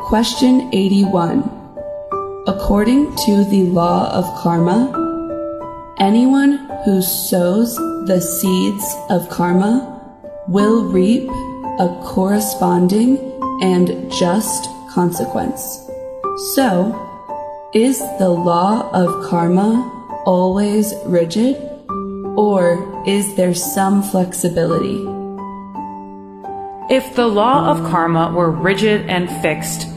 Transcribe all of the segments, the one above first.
Question 81. According to the law of karma, anyone who sows the seeds of karma will reap a corresponding and just consequence. So, is the law of karma always rigid, or is there some flexibility? If the law of karma were rigid and fixed,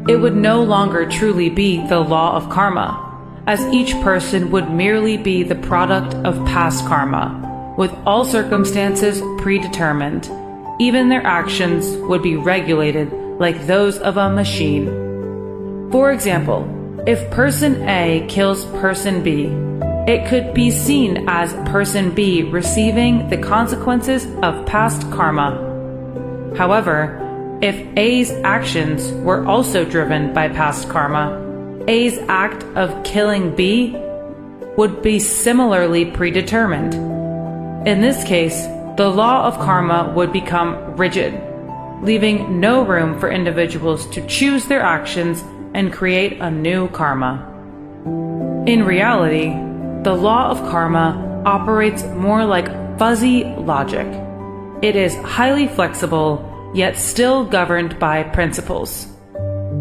it would no longer truly be the law of karma, as each person would merely be the product of past karma, with all circumstances predetermined. Even their actions would be regulated like those of a machine. For example, if person A kills person B, it could be seen as person B receiving the consequences of past karma. However, if A's actions were also driven by past karma, A's act of killing B would be similarly predetermined. In this case, the law of karma would become rigid, leaving no room for individuals to choose their actions and create a new karma. In reality, the law of karma operates more like fuzzy logic. It is highly flexible, yet still governed by principles.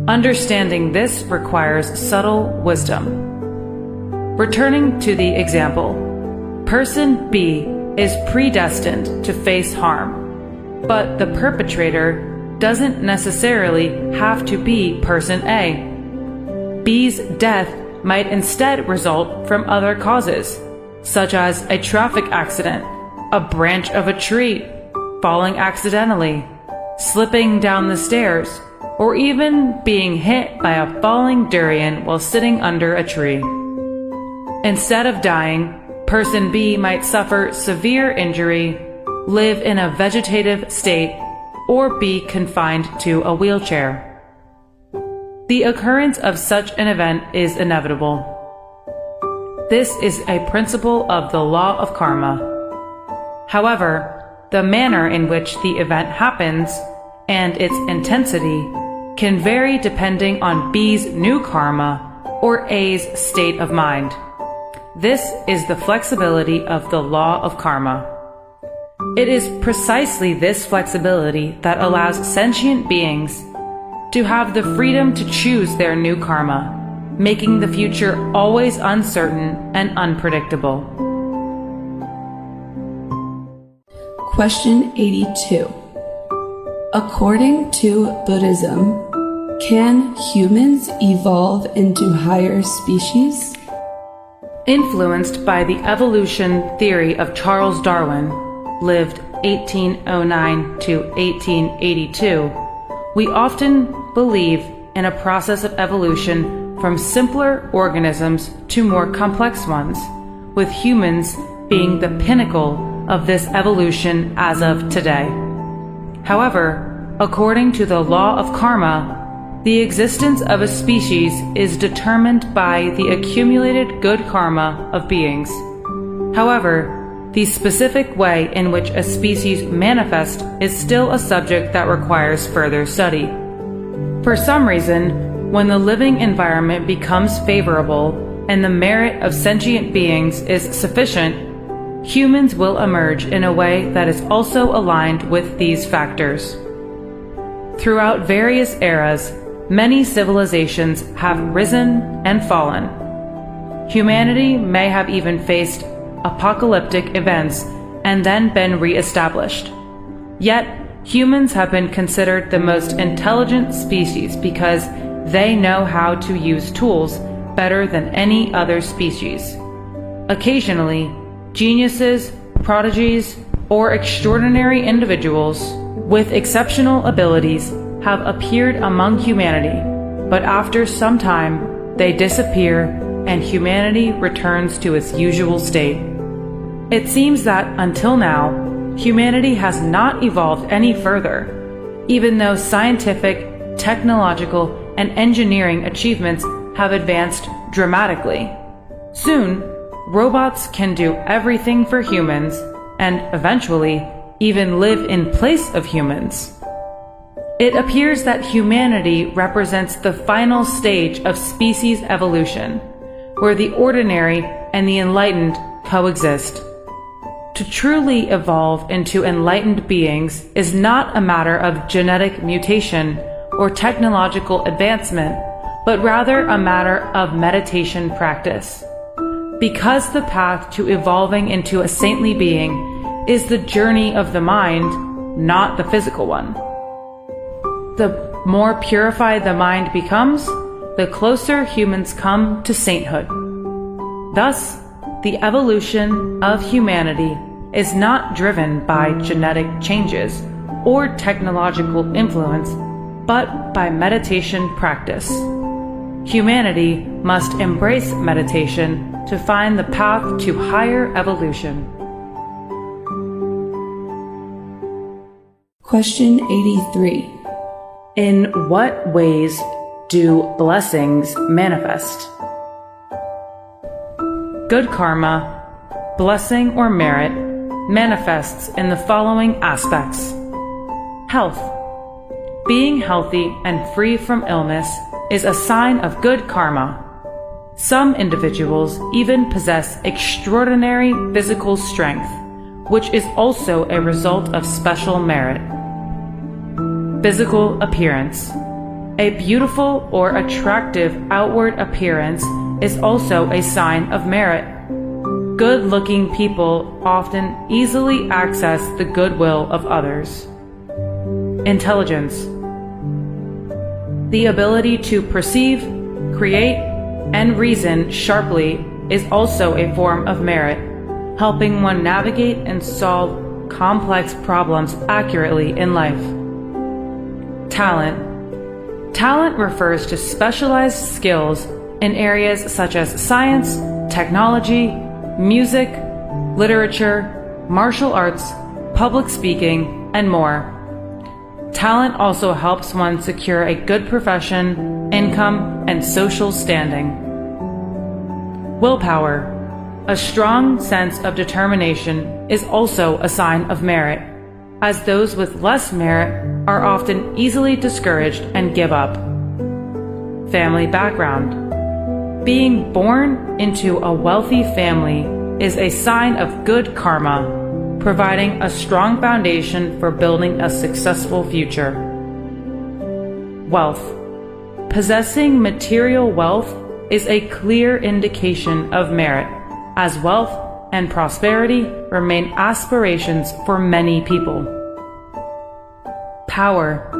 Understanding this requires subtle wisdom. Returning to the example, person B is predestined to face harm, but the perpetrator doesn't necessarily have to be person A. B's death might instead result from other causes, such as a traffic accident, a branch of a tree falling accidentally, slipping down the stairs, or even being hit by a falling durian while sitting under a tree. Instead of dying, person B might suffer severe injury, live in a vegetative state, or be confined to a wheelchair. The occurrence of such an event is inevitable. This is a principle of the law of karma. However, the manner in which the event happens and its intensity can vary depending on B's new karma or A's state of mind. This is the flexibility of the law of karma. It is precisely this flexibility that allows sentient beings to have the freedom to choose their new karma, making the future always uncertain and unpredictable. Question 82. According to Buddhism, can humans evolve into higher species? Influenced by the evolution theory of Charles Darwin, lived 1809 to 1882, we often believe in a process of evolution from simpler organisms to more complex ones, with humans being the pinnacle of this evolution as of today. However, according to the law of karma, the existence of a species is determined by the accumulated good karma of beings. However, the specific way in which a species manifests is still a subject that requires further study. For some reason, when the living environment becomes favorable and the merit of sentient beings is sufficient, humans will emerge in a way that is also aligned with these factors. Throughout various eras, many civilizations have risen and fallen. Humanity may have even faced apocalyptic events and then been re-established. Yet, humans have been considered the most intelligent species because they know how to use tools better than any other species. Occasionally, geniuses, prodigies, or extraordinary individuals with exceptional abilities have appeared among humanity, but after some time they disappear and humanity returns to its usual state. It seems that until now, humanity has not evolved any further, even though scientific, technological, and engineering achievements have advanced dramatically. Soon, robots can do everything for humans and eventually even live in place of humans. It appears that humanity represents the final stage of species evolution, where the ordinary and the enlightened coexist. To truly evolve into enlightened beings is not a matter of genetic mutation or technological advancement, but rather a matter of meditation practice. Because the path to evolving into a saintly being is the journey of the mind, not the physical one. The more purified the mind becomes, the closer humans come to sainthood. Thus, the evolution of humanity is not driven by genetic changes or technological influence, but by meditation practice. Humanity must embrace meditation to find the path to higher evolution. Question 83. In what ways do blessings manifest? Good karma, blessing or merit, manifests in the following aspects. Health. Being healthy and free from illness is a sign of good karma. Some individuals even possess extraordinary physical strength, which is also a result of special merit. Physical appearance. A beautiful or attractive outward appearance is also a sign of merit. Good-looking people often easily access the goodwill of others. Intelligence. The ability to perceive, create, and reason sharply is also a form of merit, helping one navigate and solve complex problems accurately in life. Talent. Talent refers to specialized skills in areas such as science, technology, music, literature, martial arts, public speaking, and more. Talent also helps one secure a good profession, income, and social standing. Willpower. A strong sense of determination is also a sign of merit, as those with less merit are often easily discouraged and give up. Family background. Being born into a wealthy family is a sign of good karma, providing a strong foundation for building a successful future. Wealth. Possessing material wealth is a clear indication of merit, as wealth and prosperity remain aspirations for many people. Power.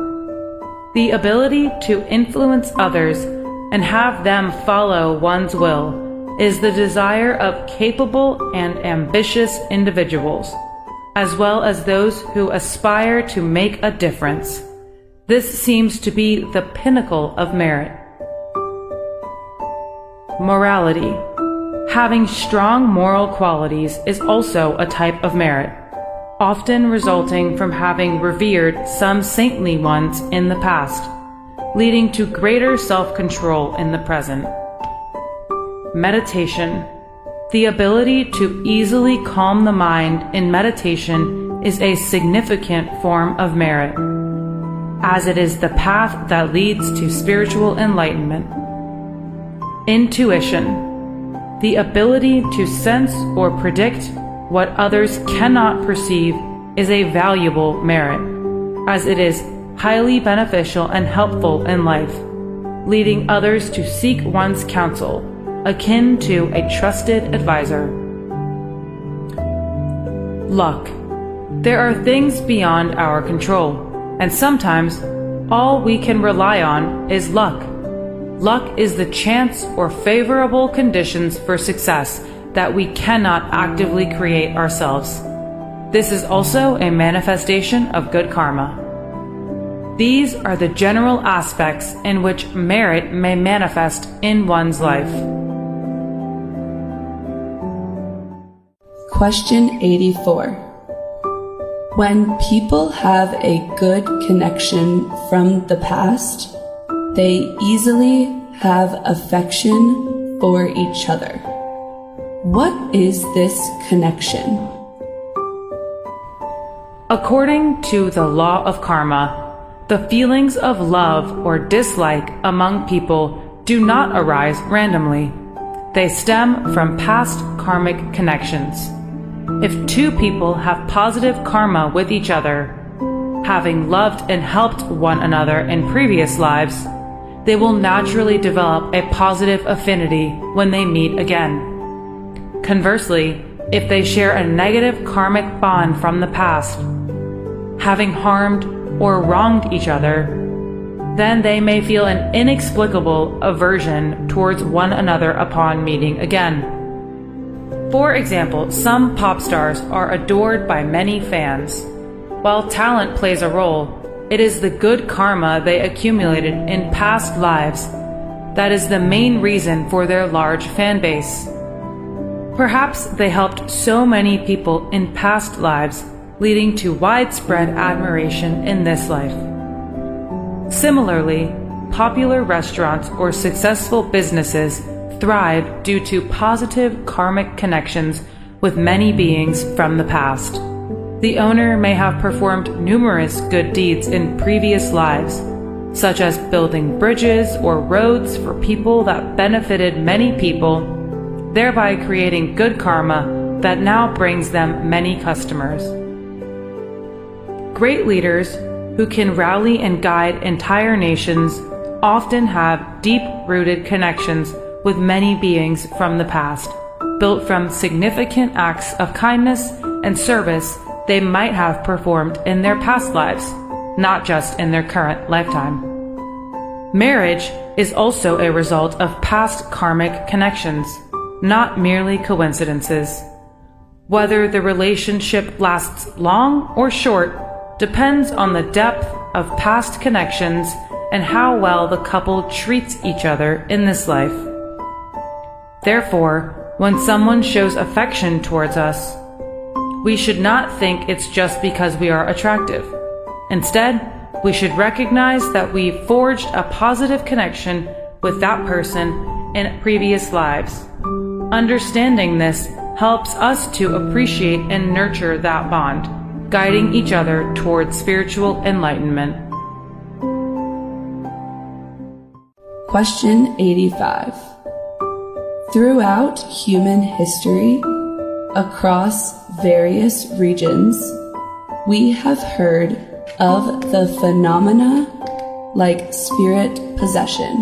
The ability to influence others and have them follow one's will is the desire of capable and ambitious individuals, as well as those who aspire to make a difference. This seems to be the pinnacle of merit. Morality. Having strong moral qualities is also a type of merit, often resulting from having revered some saintly ones in the past, leading to greater self-control in the present. Meditation. The ability to easily calm the mind in meditation is a significant form of merit, as it is the path that leads to spiritual enlightenment. Intuition. The ability to sense or predict what others cannot perceive is a valuable merit, as it is highly beneficial and helpful in life, leading others to seek one's counsel, akin to a trusted advisor. Luck. There are things beyond our control, and sometimes all we can rely on is luck. Luck is the chance or favorable conditions for success that we cannot actively create ourselves. This is also a manifestation of good karma. These are the general aspects in which merit may manifest in one's life. Question 84. When people have a good connection from the past, they easily have affection for each other. What is this connection? According to the law of karma, The feelings of love or dislike among people do not arise randomly. They stem from past karmic connections. If two people have positive karma with each other, having loved and helped one another in previous lives, they will naturally develop a positive affinity when they meet again. Conversely, if they share a negative karmic bond from the past, having harmed or wronged each other, then they may feel an inexplicable aversion towards one another upon meeting again. For example, some pop stars are adored by many fans. While talent plays a role, it is the good karma they accumulated in past lives that is the main reason for their large fan base. Perhaps they helped so many people in past lives, leading to widespread admiration in this life. Similarly, popular restaurants or successful businesses thrive due to positive karmic connections with many beings from the past. The owner may have performed numerous good deeds in previous lives, such as building bridges or roads for people that benefited many people, thereby creating good karma that now brings them many customers. Great leaders who can rally and guide entire nations often have deep-rooted connections with many beings from the past, built from significant acts of kindness and service they might have performed in their past lives, not just in their current lifetime. Marriage is also a result of past karmic connections, not merely coincidences. Whether the relationship lasts long or short depends on the depth of past connections and how well the couple treats each other in this life. Therefore, when someone shows affection towards us, we should not think it's just because we are attractive. Instead, we should recognize that we forged a positive connection with that person in previous lives. Understanding this helps us to appreciate and nurture that bond, guiding each other towards spiritual enlightenment. Question 85. Throughout human history, across various regions, we have heard of the phenomena like spirit possession,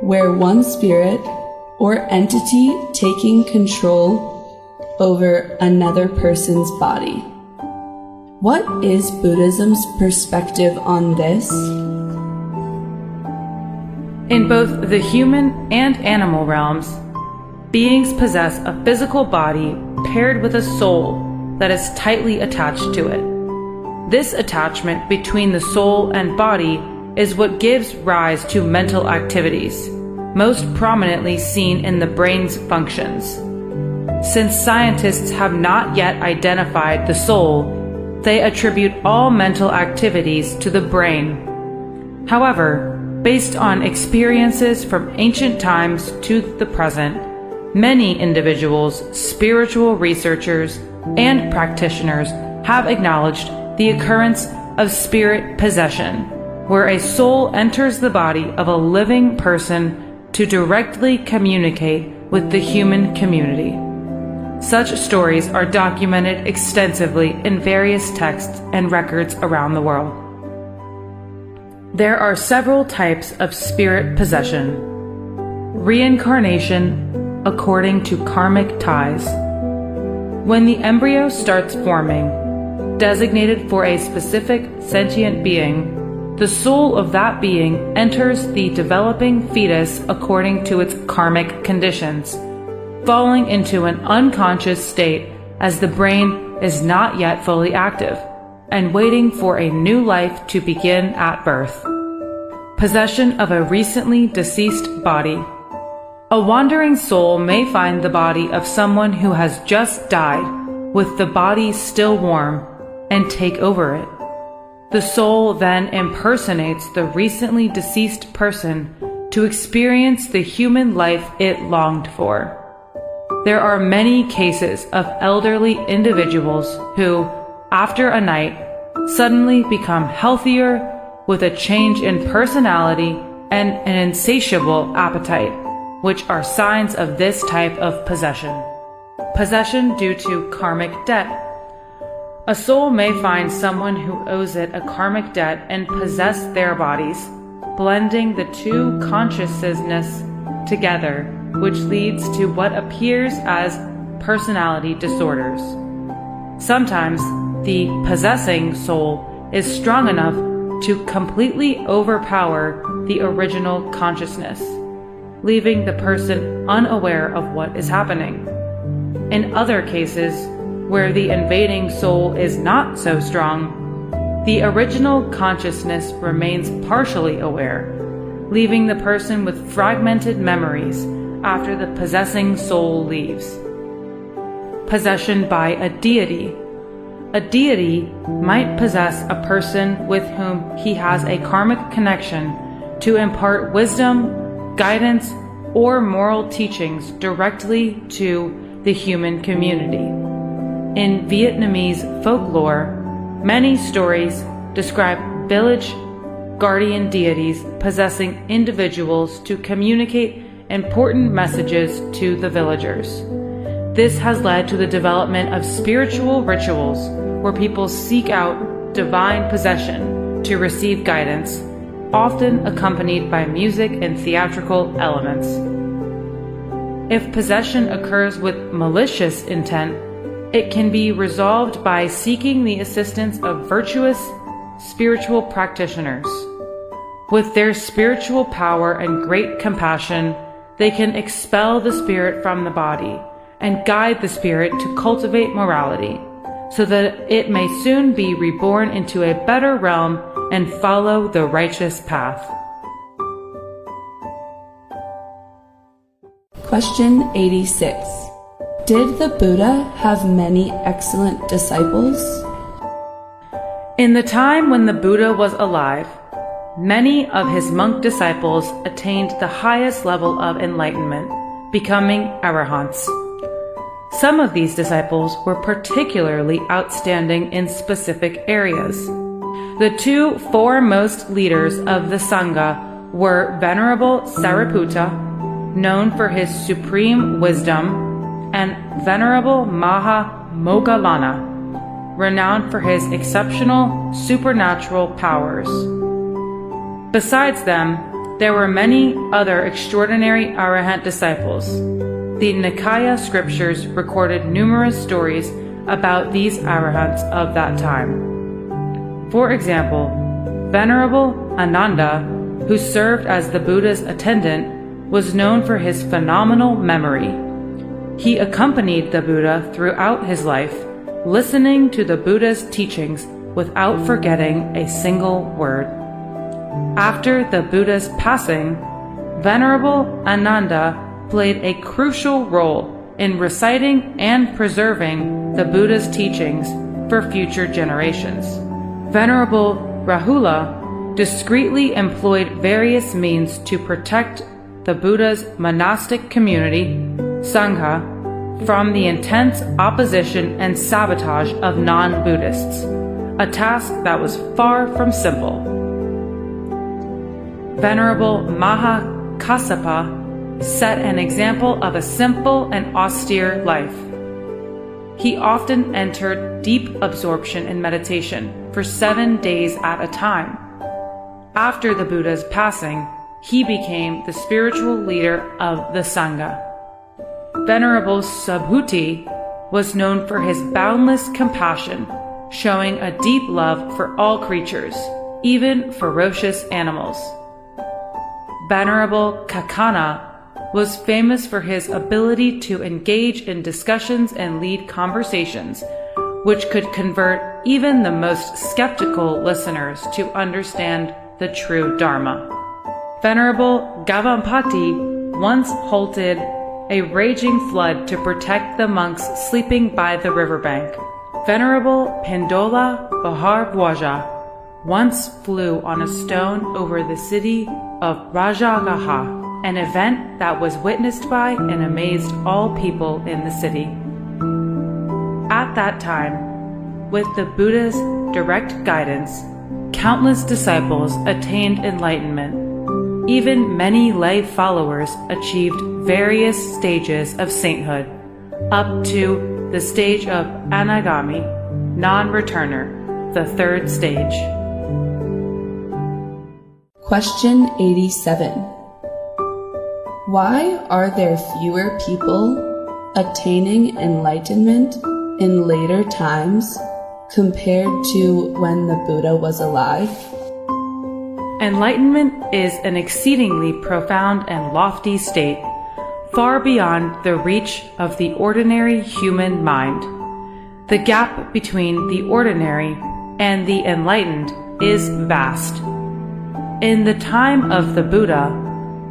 where one spirit or entity taking control over another person's body. What is Buddhism's perspective on this? In both the human and animal realms, beings possess a physical body paired with a soul that is tightly attached to it. This attachment between the soul and body is what gives rise to mental activities, most prominently seen in the brain's functions. Since scientists have not yet identified the soul, they attribute all mental activities to the brain. However, based on experiences from ancient times to the present, many individuals, spiritual researchers, and practitioners have acknowledged the occurrence of spirit possession, where a soul enters the body of a living person to directly communicate with the human community. Such stories are documented extensively in various texts and records around the world. There are several types of spirit possession. Reincarnation according to karmic ties. When the embryo starts forming, designated for a specific sentient being, the soul of that being enters the developing fetus according to its karmic conditions, falling into an unconscious state as the brain is not yet fully active, and waiting for a new life to begin at birth. Possession of a recently deceased body. A wandering soul may find the body of someone who has just died, with the body still warm, and take over it. The soul then impersonates the recently deceased person to experience the human life it longed for. There are many cases of elderly individuals who, after a night, suddenly become healthier with a change in personality and an insatiable appetite, which are signs of this type of possession. Possession due to karmic debt. A soul may find someone who owes it a karmic debt and possess their bodies, blending the two consciousness together, which leads to what appears as personality disorders. Sometimes the possessing soul is strong enough to completely overpower the original consciousness, leaving the person unaware of what is happening. In other cases, where the invading soul is not so strong, the original consciousness remains partially aware, leaving the person with fragmented memories after the possessing soul leaves. Possession by a deity. A deity might possess a person with whom he has a karmic connection to impart wisdom, guidance, or moral teachings directly to the human community. In Vietnamese folklore, many stories describe village guardian deities possessing individuals to communicate important messages to the villagers. This has led to the development of spiritual rituals where people seek out divine possession to receive guidance, often accompanied by music and theatrical elements. If possession occurs with malicious intent, it can be resolved by seeking the assistance of virtuous spiritual practitioners. With their spiritual power and great compassion, they can expel the spirit from the body and guide the spirit to cultivate morality, so that it may soon be reborn into a better realm and follow the righteous path. Question 86. Did the Buddha have many excellent disciples? In the time when the Buddha was alive, many of his monk disciples attained the highest level of enlightenment, becoming arahants. Some of these disciples were particularly outstanding in specific areas. The two foremost leaders of the Sangha were Venerable Sariputta, known for his supreme wisdom, and Venerable Maha Moggallana, renowned for his exceptional supernatural powers. Besides them, there were many other extraordinary arahant disciples. The Nikaya scriptures recorded numerous stories about these arahants of that time. For example, Venerable Ananda, who served as the Buddha's attendant, was known for his phenomenal memory. He accompanied the Buddha throughout his life, listening to the Buddha's teachings without forgetting a single word. After the Buddha's passing, Venerable Ananda played a crucial role in reciting and preserving the Buddha's teachings for future generations. Venerable Rahula discreetly employed various means to protect the Buddha's monastic community, Sangha, from the intense opposition and sabotage of non-Buddhists, a task that was far from simple. Venerable Maha Kassapa set an example of a simple and austere life. He often entered deep absorption in meditation for 7 days at a time. After the Buddha's passing, he became the spiritual leader of the Sangha. Venerable Subhuti was known for his boundless compassion, showing a deep love for all creatures, even ferocious animals. Venerable Kakana was famous for his ability to engage in discussions and lead conversations, which could convert even the most skeptical listeners to understand the true Dharma. Venerable Gavampati once halted a raging flood to protect the monks sleeping by the riverbank. Venerable Pindola Bhardwaja once flew on a stone over the city of Rajagaha, an event that was witnessed by and amazed all people in the city. At that time, with the Buddha's direct guidance, countless disciples attained enlightenment. Even many lay followers achieved various stages of sainthood, up to the stage of anagami, non-returner, the third stage. Question 87. Why are there fewer people attaining enlightenment in later times compared to when the Buddha was alive? Enlightenment is an exceedingly profound and lofty state, far beyond the reach of the ordinary human mind. The gap between the ordinary and the enlightened is vast. In the time of the Buddha,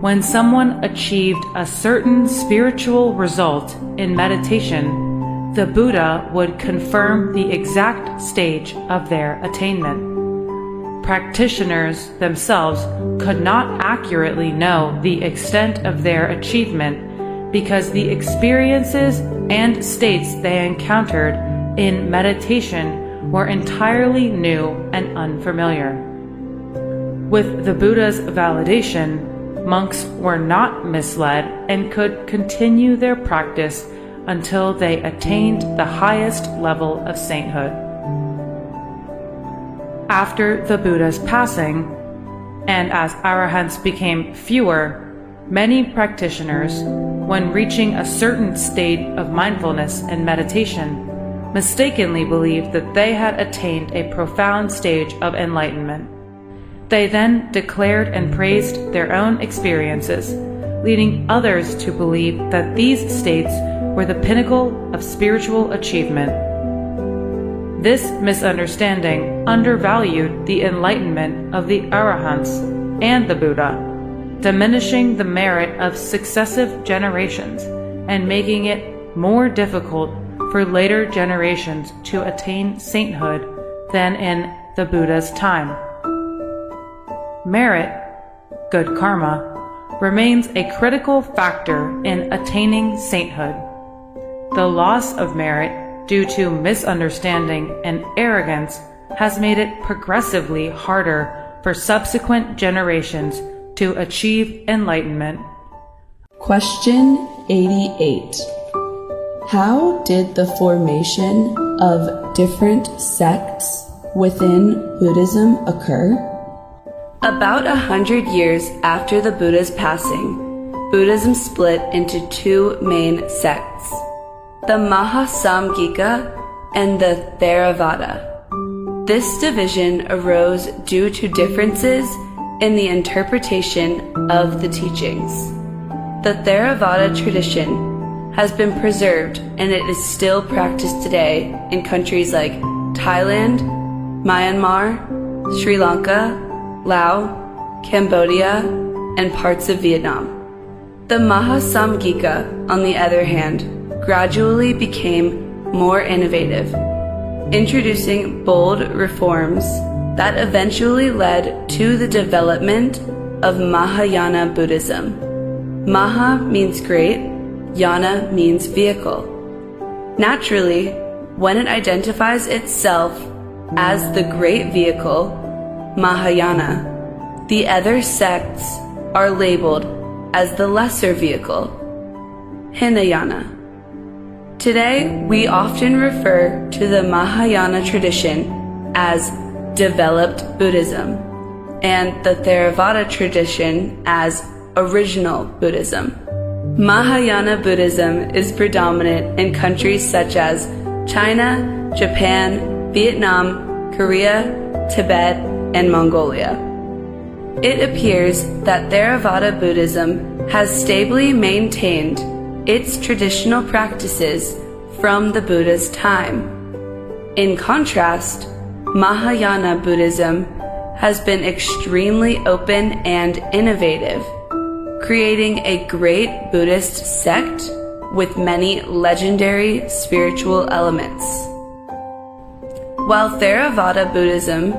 when someone achieved a certain spiritual result in meditation, the Buddha would confirm the exact stage of their attainment. Practitioners themselves could not accurately know the extent of their achievement because the experiences and states they encountered in meditation were entirely new and unfamiliar. With the Buddha's validation, monks were not misled and could continue their practice until they attained the highest level of sainthood. After the Buddha's passing, and as arahants became fewer, many practitioners, when reaching a certain state of mindfulness and meditation, mistakenly believed that they had attained a profound stage of enlightenment. They then declared and praised their own experiences, leading others to believe that these states were the pinnacle of spiritual achievement. This misunderstanding undervalued the enlightenment of the arahants and the Buddha, diminishing the merit of successive generations and making it more difficult for later generations to attain sainthood than in the Buddha's time. Merit, good karma, remains a critical factor in attaining sainthood. The loss of merit due to misunderstanding and arrogance has made it progressively harder for subsequent generations to achieve enlightenment. Question 88. How did the formation of different sects within Buddhism occur? About 100 years after the Buddha's passing, Buddhism split into two main sects, the Mahasamgika and the Theravada. This division arose due to differences in the interpretation of the teachings. The Theravada tradition has been preserved and it is still practiced today in countries like Thailand, Myanmar, Sri Lanka, Laos, Cambodia, and parts of Vietnam. The Mahasamgika, on the other hand, gradually became more innovative, introducing bold reforms that eventually led to the development of Mahayana Buddhism. Maha means great, Yana means vehicle. Naturally, when it identifies itself as the great vehicle, Mahayana, the other sects are labeled as the lesser vehicle, Hinayana. Today, we often refer to the Mahayana tradition as developed Buddhism and the Theravada tradition as original Buddhism. Mahayana Buddhism is predominant in countries such as China, Japan, Vietnam, Korea, Tibet, and Mongolia. It appears that Theravada Buddhism has stably maintained its traditional practices from the Buddha's time. In contrast, Mahayana Buddhism has been extremely open and innovative, creating a great Buddhist sect with many legendary spiritual elements. While Theravada Buddhism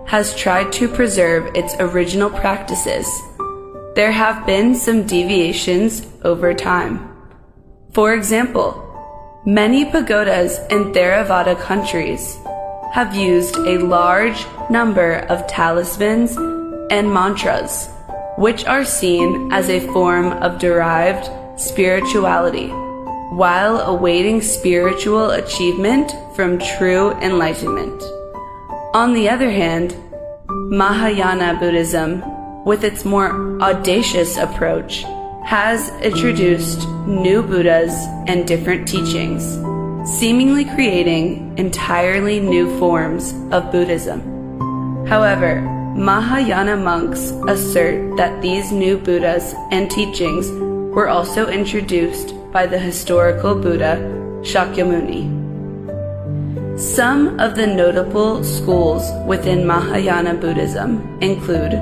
has tried to preserve its original practices, there have been some deviations over time. For example, many pagodas in Theravada countries have used a large number of talismans and mantras, which are seen as a form of derived spirituality, while awaiting spiritual achievement from true enlightenment. On the other hand, Mahayana Buddhism, with its more audacious approach, has introduced new Buddhas and different teachings, seemingly creating entirely new forms of Buddhism. However, Mahayana monks assert that these new Buddhas and teachings were also introduced by the historical Buddha Shakyamuni. Some of the notable schools within Mahayana Buddhism include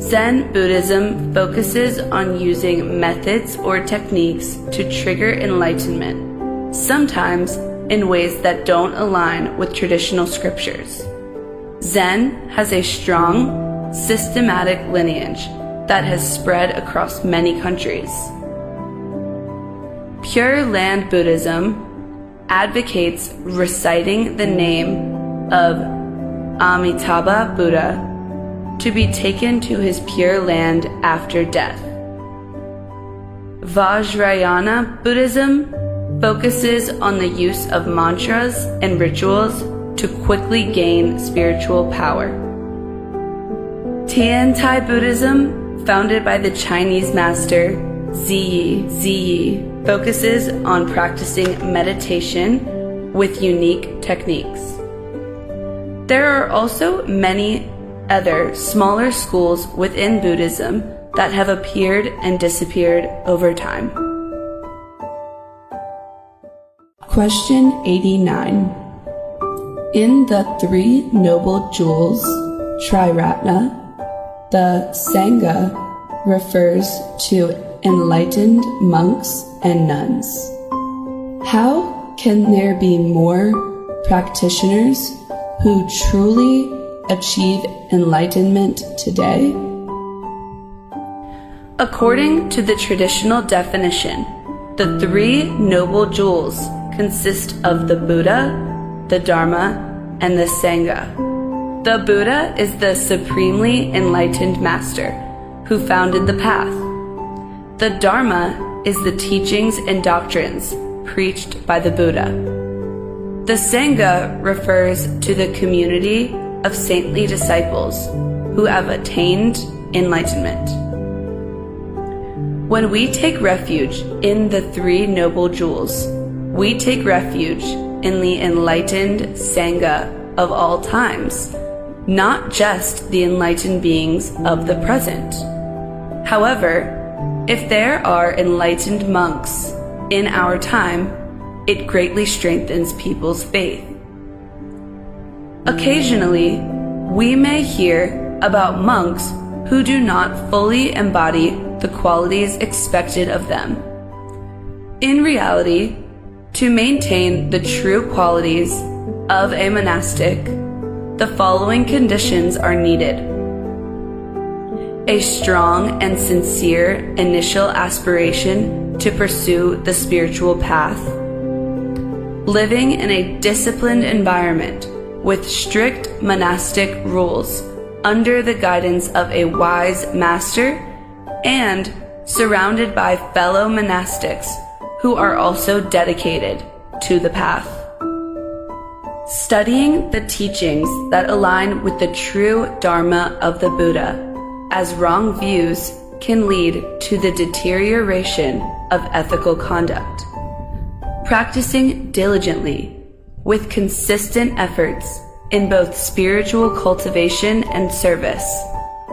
Zen Buddhism focuses on using methods or techniques to trigger enlightenment, sometimes in ways that don't align with traditional scriptures. Zen has a strong, systematic lineage that has spread across many countries. Pure Land Buddhism advocates reciting the name of Amitabha Buddha to be taken to his pure land after death. Vajrayana Buddhism focuses on the use of mantras and rituals to quickly gain spiritual power. Tiantai Buddhism, founded by the Chinese master Ziyi, focuses on practicing meditation with unique techniques. There are also many other smaller schools within Buddhism that have appeared and disappeared over time. Question 89. In the Three Noble Jewels, TRIRATNA, the SANGHA refers to enlightened monks and nuns. How can there be more practitioners who truly achieve enlightenment today? According to the traditional definition, the Three Noble Jewels consist of the Buddha, the Dharma, and the Sangha. The Buddha is the supremely enlightened master who founded the path. The Dharma is the teachings and doctrines preached by the Buddha. The Sangha refers to the community of saintly disciples who have attained enlightenment. When we take refuge in the Three Noble Jewels, we take refuge in the enlightened Sangha of all times, not just the enlightened beings of the present. However, if there are enlightened monks in our time, it greatly strengthens people's faith. Occasionally, we may hear about monks who do not fully embody the qualities expected of them. In reality, to maintain the true qualities of a monastic, the following conditions are needed: a strong and sincere initial aspiration to pursue the spiritual path, living in a disciplined environment with strict monastic rules under the guidance of a wise master, and surrounded by fellow monastics who are also dedicated to the path. Studying the teachings that align with the true Dharma of the Buddha, as wrong views can lead to the deterioration of ethical conduct. Practicing diligently with consistent efforts in both spiritual cultivation and service,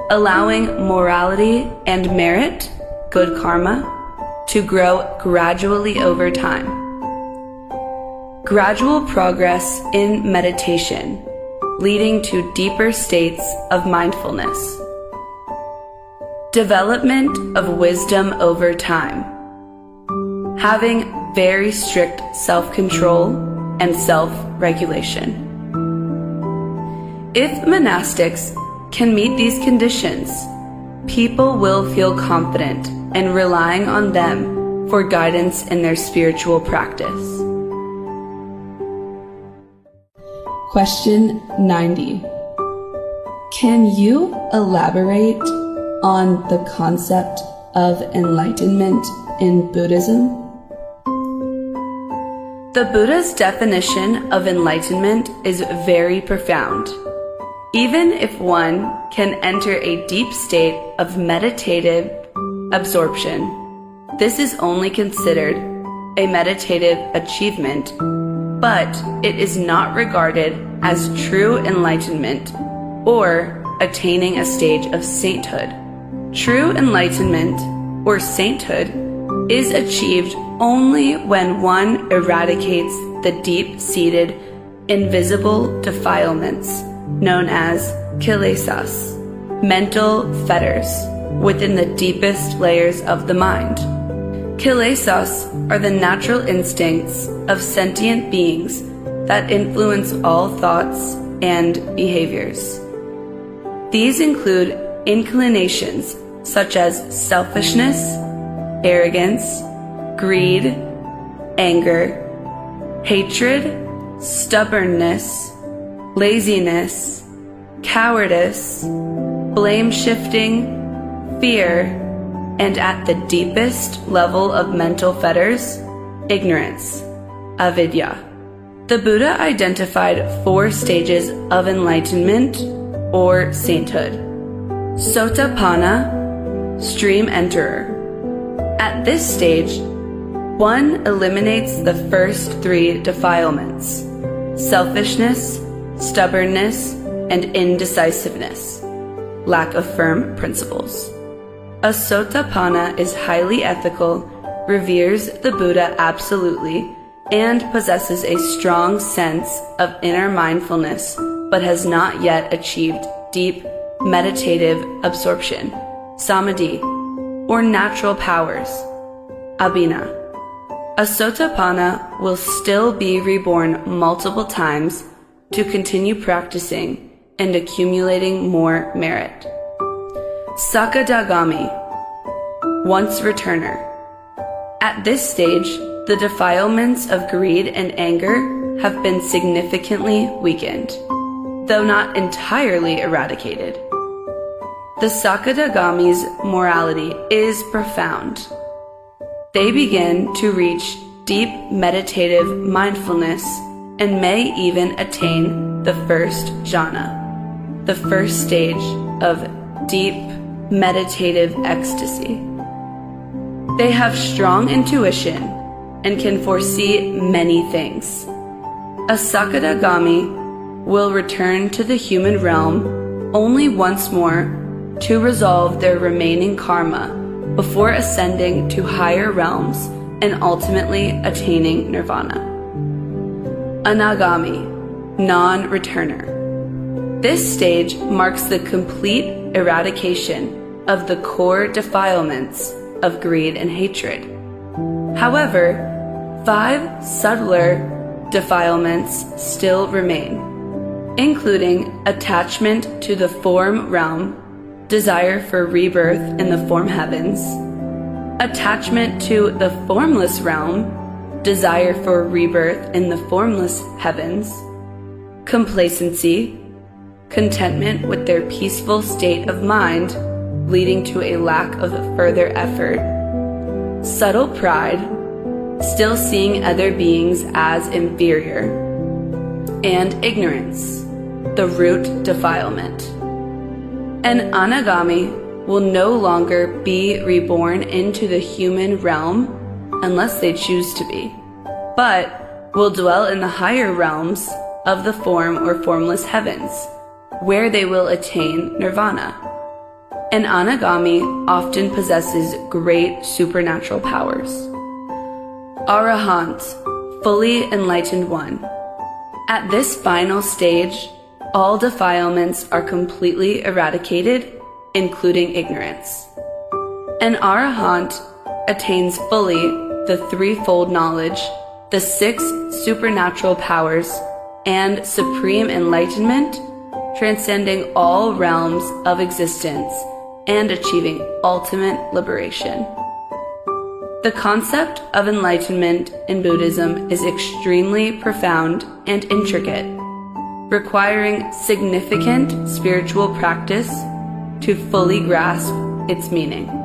allowing morality and merit, good karma, to grow gradually over time. Gradual progress in meditation, leading to deeper states of mindfulness. Development of wisdom over time. Having very strict self-control and self-regulation. If monastics can meet these conditions, people will feel confident and relying on them for guidance in their spiritual practice. Question 90. Can you elaborate on the concept of enlightenment in Buddhism? The Buddha's definition of enlightenment is very profound. Even if one can enter a deep state of meditative absorption, this is only considered a meditative achievement, but it is not regarded as true enlightenment or attaining a stage of sainthood. True enlightenment or sainthood is achieved only when one eradicates the deep-seated, invisible defilements known as kilesas, mental fetters, within the deepest layers of the mind. Kilesas are the natural instincts of sentient beings that influence all thoughts and behaviors. These include inclinations such as selfishness, arrogance, greed, anger, hatred, stubbornness, laziness, cowardice, blame-shifting, fear, and at the deepest level of mental fetters, ignorance, avidya. The Buddha identified 4 stages of enlightenment or sainthood. Sotapanna, stream enterer. At this stage, one eliminates the first 3 defilements: selfishness, stubbornness, and indecisiveness, lack of firm principles. A Sotapanna is highly ethical, reveres the Buddha absolutely, and possesses a strong sense of inner mindfulness, but has not yet achieved deep meditative absorption, samadhi, or natural powers, abhina. A Sotapanna will still be reborn multiple times to continue practicing and accumulating more merit. Sakadagami, once returner. At this stage, the defilements of greed and anger have been significantly weakened, though not entirely eradicated. The Sakadagami's morality is profound. They begin to reach deep meditative mindfulness and may even attain the first jhana, the first stage of deep meditative ecstasy. They have strong intuition and can foresee many things. A Sakadagami will return to the human realm only once more to resolve their remaining karma before ascending to higher realms and ultimately attaining nirvana. Anagami, non-returner. This stage marks the complete eradication of the core defilements of greed and hatred. However, 5 subtler defilements still remain, including attachment to the form realm, desire for rebirth in the form heavens, attachment to the formless realm, desire for rebirth in the formless heavens, complacency, contentment with their peaceful state of mind, leading to a lack of further effort, subtle pride, still seeing other beings as inferior, and ignorance, the root defilement. An anagami will no longer be reborn into the human realm unless they choose to be, but will dwell in the higher realms of the form or formless heavens, where they will attain nirvana. An anagami often possesses great supernatural powers. Arahant, fully enlightened one. At this final stage, all defilements are completely eradicated, including ignorance. An arahant attains fully the 3-fold knowledge, the 6 supernatural powers, and supreme enlightenment, transcending all realms of existence and achieving ultimate liberation. The concept of enlightenment in Buddhism is extremely profound and intricate. requiring significant spiritual practice to fully grasp its meaning.